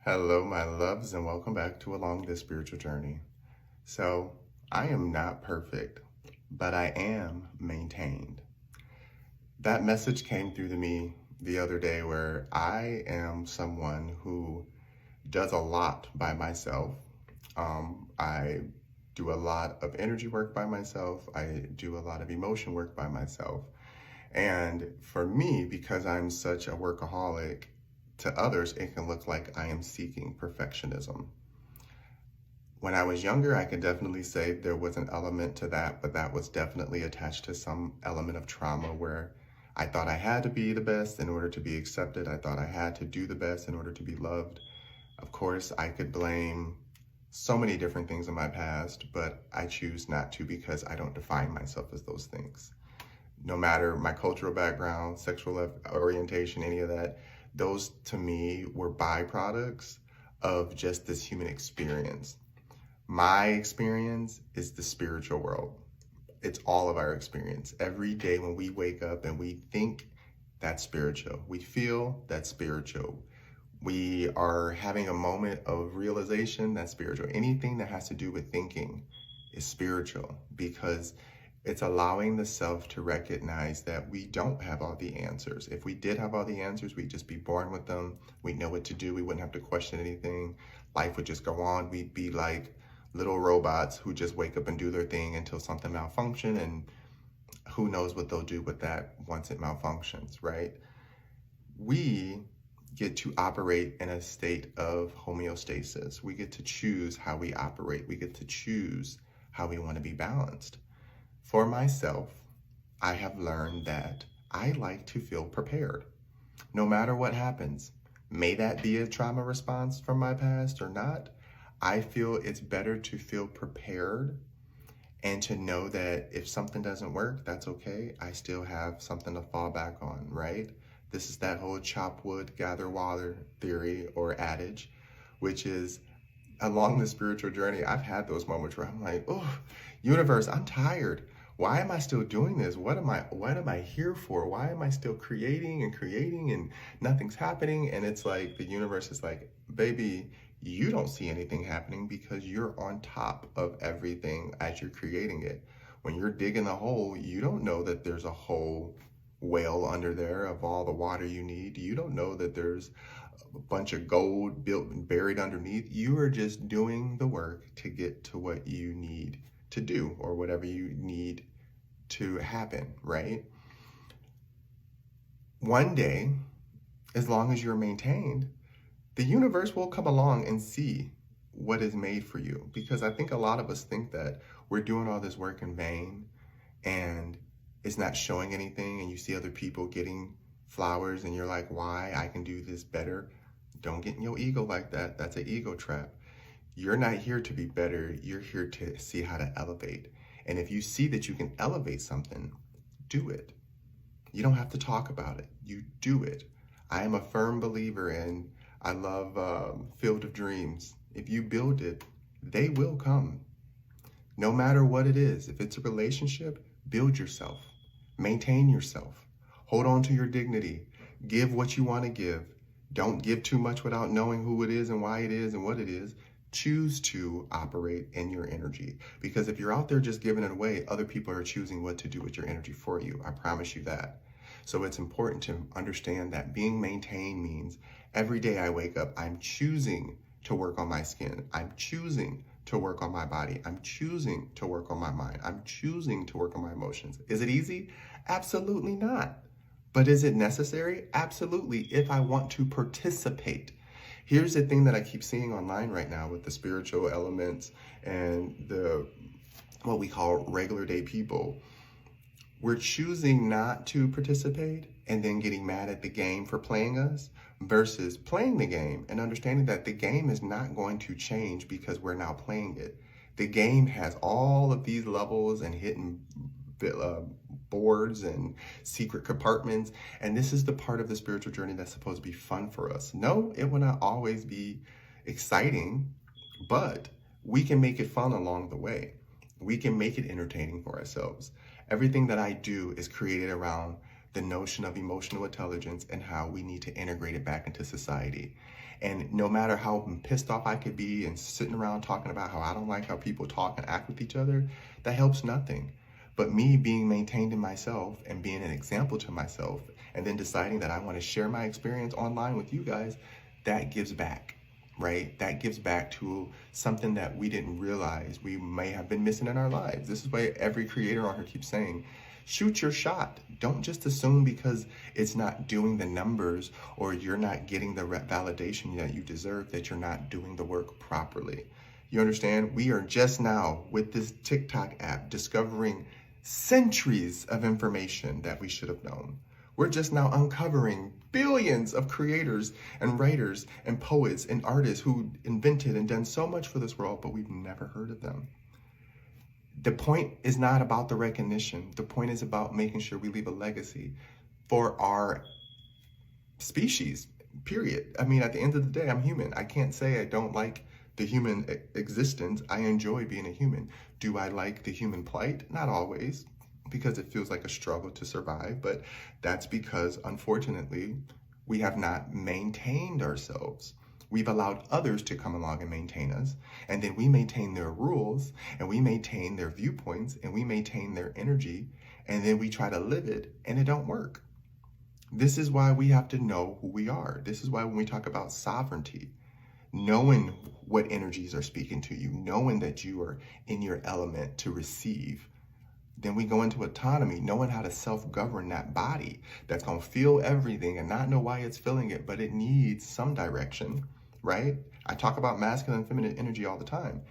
Hello, my loves, and welcome back to Along This Spiritual Journey. So, I am not perfect, but I am maintained. That message came through to me the other day where I am someone who does a lot by myself. I do a lot of energy work by myself. I do a lot of emotion work by myself. And for me, because I'm such a workaholic, to others, it can look like I am seeking perfectionism. When I was younger, I could definitely say there was an element to that, but that was definitely attached to some element of trauma where I thought I had to be the best in order to be accepted. I thought I had to do the best in order to be loved. Of course, I could blame so many different things in my past, but I choose not to because I don't define myself as those things. No matter my cultural background, sexual orientation, any of that, those to me were byproducts of just this human experience. My experience is the spiritual world. It's all of our experience. Every day when we wake up and we think, that's spiritual. We feel, that's spiritual. We are having a moment of realization, that's spiritual. Anything that has to do with thinking is spiritual because it's allowing the self to recognize that we don't have all the answers. If we did have all the answers, we'd just be born with them. We'd know what to do. We wouldn't have to question anything. Life would just go on. We'd be like little robots who just wake up and do their thing until something malfunctions, and who knows what they'll do with that once it malfunctions, right? We get to operate in a state of homeostasis. We get to choose how we operate. We get to choose how we want to be balanced. For myself, I have learned that I like to feel prepared. No matter what happens, may that be a trauma response from my past or not, I feel it's better to feel prepared and to know that if something doesn't work, that's okay. I still have something to fall back on, right? This is that whole chop wood, gather water theory or adage, which is along the spiritual journey, I've had those moments where I'm like, oh, universe, I'm tired. Why am I still doing this? What am I here for? Why am I still creating and nothing's happening? And it's like the universe is like, baby, you don't see anything happening because you're on top of everything as you're creating it. When you're digging the hole, you don't know that there's a whole well under there of all the water you need. You don't know that there's a bunch of gold built and buried underneath. You are just doing the work to get to what you need to do or whatever you need to happen, right? One day, as long as you're maintained, the universe will come along and see what is made for you. Because I think a lot of us think that we're doing all this work in vain and it's not showing anything, and you see other people getting flowers and you're like, why? I can do this better. Don't get in your ego like that. That's an ego trap. You're not here to be better. You're here to see how to elevate. And if you see that you can elevate something, do it. You don't have to talk about it. You do it. I am a firm believer in, I love Field of Dreams. If you build it, they will come. No matter what it is. If it's a relationship, build yourself. Maintain yourself. Hold on to your dignity. Give what you want to give. Don't give too much without knowing who it is and why it is and what it is. Choose to operate in your energy. Because if you're out there just giving it away, other people are choosing what to do with your energy for you. I promise you that. So it's important to understand that being maintained means every day I wake up, I'm choosing to work on my skin. I'm choosing to work on my body. I'm choosing to work on my mind. I'm choosing to work on my emotions. Is it easy? Absolutely not. But is it necessary? Absolutely, if I want to participate. Here's the thing that I keep seeing online right now with the spiritual elements and the what we call regular day people. We're choosing not to participate and then getting mad at the game for playing us versus playing the game and understanding that the game is not going to change because we're now playing it. The game has all of these levels and hidden boards and secret compartments, and this is the part of the spiritual journey that's supposed to be fun for us. No, it will not always be exciting, but we can make it fun along the way. We can make it entertaining for ourselves. Everything that I do is created around the notion of emotional intelligence and how we need to integrate it back into society. And no matter how pissed off I could be and sitting around talking about how I don't like how people talk and act with each other, that helps nothing. But me being maintained in myself and being an example to myself, and then deciding that I want to share my experience online with you guys, that gives back, right? That gives back to something that we didn't realize we may have been missing in our lives. This is why every creator on here keeps saying, shoot your shot. Don't just assume because it's not doing the numbers or you're not getting the validation that you deserve that you're not doing the work properly. You understand? We are just now with this TikTok app discovering centuries of information that we should have known. We're just now uncovering billions of creators and writers and poets and artists who invented and done so much for this world, but we've never heard of them. The point is not about the recognition. The point is about making sure we leave a legacy for our species, period. I mean, at the end of the day, I'm human. I can't say I don't like the human existence. I enjoy being a human. Do I like the human plight? Not always, because it feels like a struggle to survive, but that's because, unfortunately, we have not maintained ourselves. We've allowed others to come along and maintain us, and then we maintain their rules, and we maintain their viewpoints, and we maintain their energy, and then we try to live it, and it don't work. This is why we have to know who we are. This is why when we talk about sovereignty, knowing what energies are speaking to you, knowing that you are in your element to receive, then we go into autonomy, knowing how to self-govern that body that's going to feel everything and not know why it's feeling it, but it needs some direction, right? I talk about masculine and feminine energy all the time.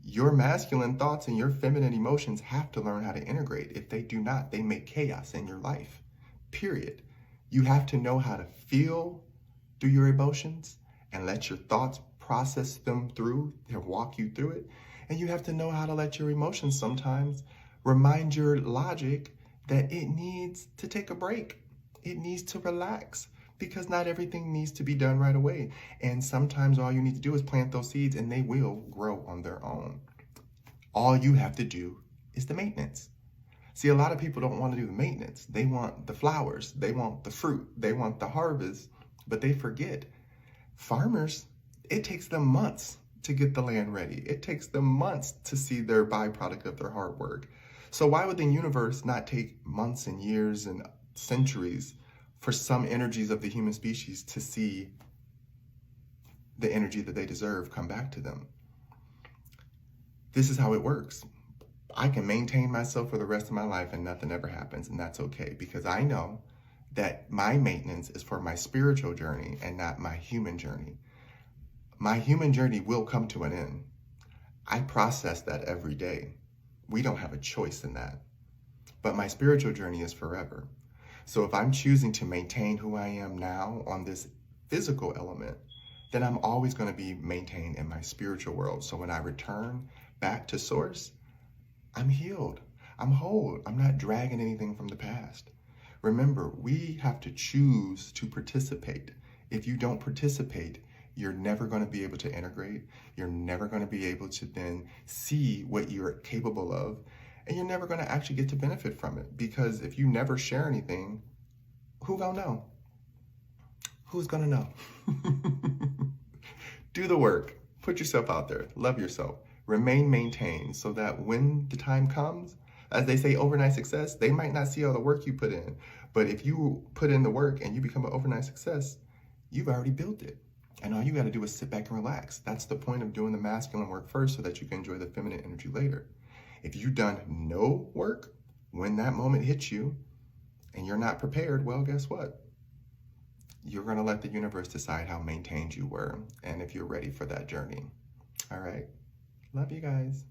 Your masculine thoughts and your feminine emotions have to learn how to integrate. If they do not, they make chaos in your life, period. You have to know how to feel through your emotions and let your thoughts process them through and walk you through it. And you have to know how to let your emotions sometimes remind your logic that it needs to take a break. It needs to relax, because not everything needs to be done right away. And sometimes all you need to do is plant those seeds and they will grow on their own. All you have to do is the maintenance. See, a lot of people don't want to do the maintenance. They want the flowers, they want the fruit, they want the harvest, but they forget. Farmers, it takes them months to get the land ready. It takes them months to see their byproduct of their hard work. So why would the universe not take months and years and centuries for some energies of the human species to see the energy that they deserve come back to them? This is how it works. I can maintain myself for the rest of my life and nothing ever happens, and that's okay, because I know that my maintenance is for my spiritual journey and not my human journey. My human journey will come to an end. I process that every day. We don't have a choice in that. But my spiritual journey is forever. So if I'm choosing to maintain who I am now on this physical element, then I'm always going to be maintained in my spiritual world. So when I return back to source, I'm healed. I'm whole. I'm not dragging anything from the past. Remember, we have to choose to participate. If you don't participate, you're never going to be able to integrate. You're never going to be able to then see what you're capable of. And you're never going to actually get to benefit from it. Because if you never share anything, who gonna know? Who's gonna know? Do the work. Put yourself out there. Love yourself. Remain maintained so that when the time comes, as they say, overnight success, they might not see all the work you put in. But if you put in the work and you become an overnight success, you've already built it. And all you got to do is sit back and relax. That's the point of doing the masculine work first so that you can enjoy the feminine energy later. If you've done no work, when that moment hits you and you're not prepared, well, guess what? You're going to let the universe decide how maintained you were and if you're ready for that journey. All right. Love you guys.